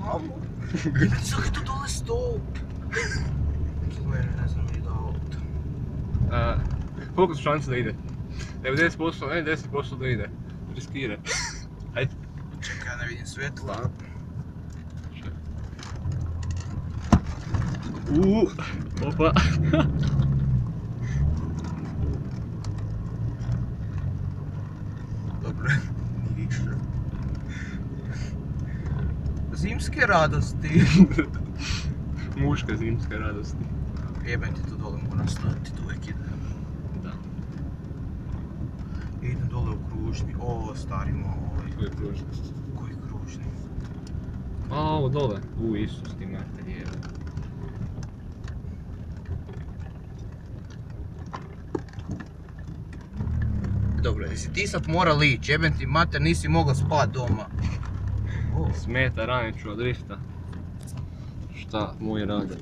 Mamo, sad je tu dole stop. Mene ne znam gdje da auto. Koliko su šanse da ide? 90%, ne 10% da ide. Riskire. Ajde. Čekaj, ja ne vidim svjetlo. Opa. Dobro, više. Zimske radosti. Muške zimske radosti. Jebem ti to dole moram stati, tu uvijek ide. Da. Idem dole u kružni, o stari moj. Koji kružni? Koji kružni? A, ovo dole. Isus ti mater je. Dobro, jesi ti sad moral ići, jebem ti mater, nisi mogao spat doma. Smeta Raniću od drifta. Šta moji rade?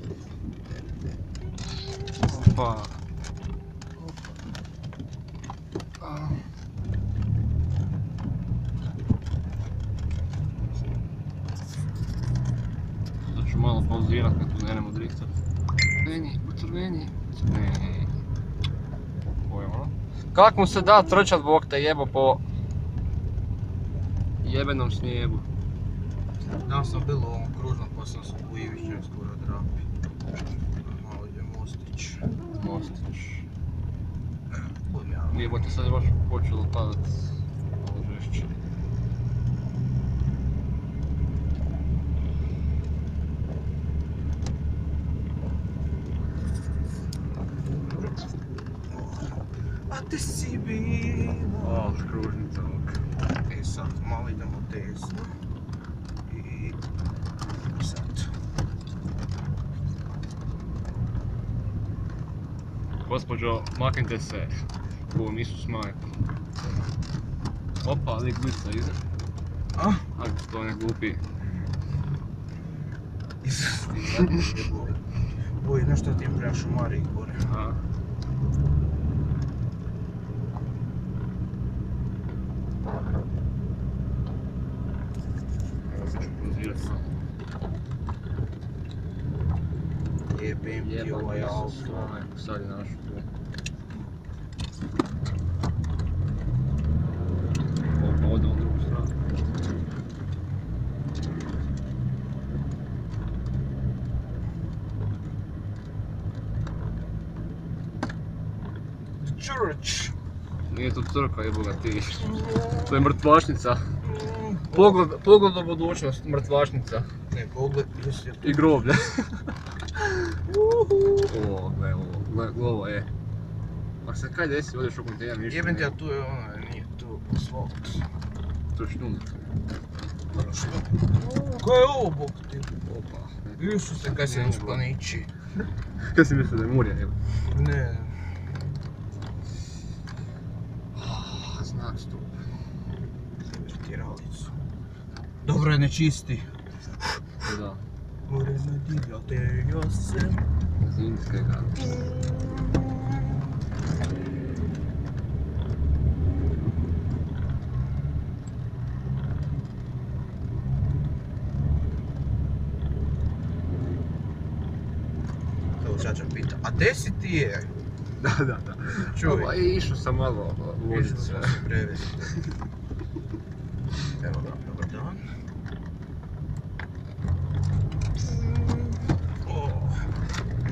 Opa. Sad ću malo pauzirat kad tu krenemo driftat. Crveni. Ovo je ono. Kak mu se da trčat, bog te jebo po jebenom snijegu? Da sam bilo u ovom kružnom, pa sam se u Ivićnju skoro drapi. Aha, ovdje je mostić. Mostić. Budem ja. Jebote, sad je baš počelo padat malo žešće. A te si bila. Kružnica ovog. E sad, malo idemo desno. I sad. Gospođo, maknite se. Ovo nisu smajku. Opa, lik blica iza. A? Ako to ne glupi. Isus ti zadnji jeboj. Ovo je nešto ti je prema šumariji gore. A. Evo se ću pauzirat malo. Jebem ti ovaj auto. Smajku, sad je našu tu. Opa, ode on drugu stranu. Church. Nije to crkva, jeboga ti. To je mrtvačnica. Pogled u budućnost, mrtvačnica. Ne, pogled, jesi tu. I groblje. O, gle, ovo je. A se kaj desi, odeš u kontejner, ništa Jebem ti, nema. a tu je ono, nije tu asfalt. To je šnund. Što? Ko je ovo, bog ti? Opa. Isuse, kaj se uspanići. Kaj si mislio da je Murija, jel? Ne. Znak stup. Tjeralicu. Dobro je, ne čisti. Da. Gore na divlja te jose. Zimske ga. Evo čača pita, a gdje si ti je? Da. Čuj. Išao sam malo u Išli vodicu. smo se prevesti. Evo ga, dobar dan.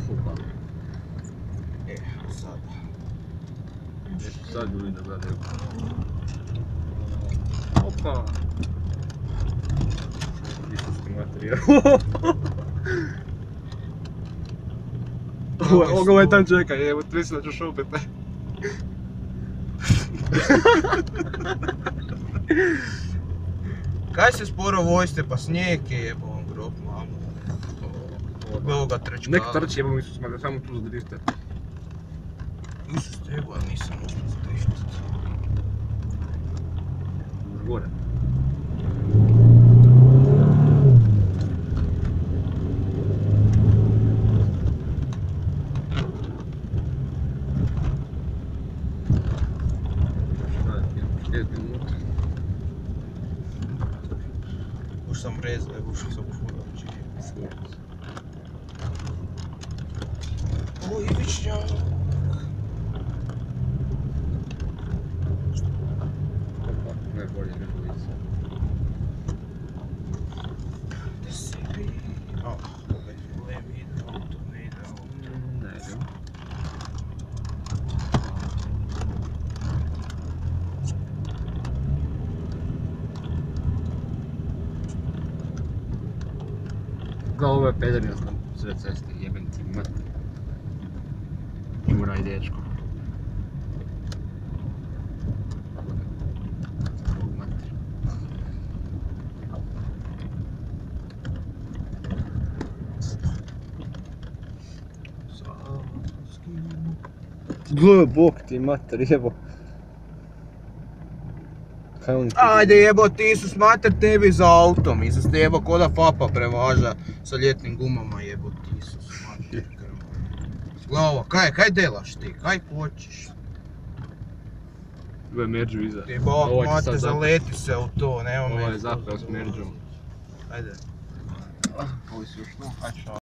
Opa. Sada. Sad ljudi da gledaju. Opa. Isus ti materijal. Ovo je tam čekaj, evo, mislim da ćeš opet. Kaj se sporo vojste, pa snijeg je jebom grob, mamu. Evo ga trčka. Nek trči, jebom Isus, ma ga samo tu zadrifte. Isus te jebo, ali nisam uspio zadriftat. Gore. Ušao sam rez, ušao sam u fura. Ivičnjak. Ne, bolje nego Lica. Gdje si bi? Levi ide auto, ne ide auto. Ne idem. Ga ovo je peder, ne znam, sve ceste, jebem ti mat. Čuraj dečko. Zbog mater. Gle, bok ti mater, jebo. Kaj on ti... Ajde jebot, Isus mater tebi za autom, Isus te jebo ko da Fapa prevaža sa ljetnim gumama jebot, Isus mater. Gle ovo, kaj delaš ti, kaj hoćeš? Ovo je Merđu iza. Ti bok Ovo će sad mater, zapet. zaleti se u to, nema Ovo meni je zapeo s Merđom. Ajde. Ovo si još no, aj čao.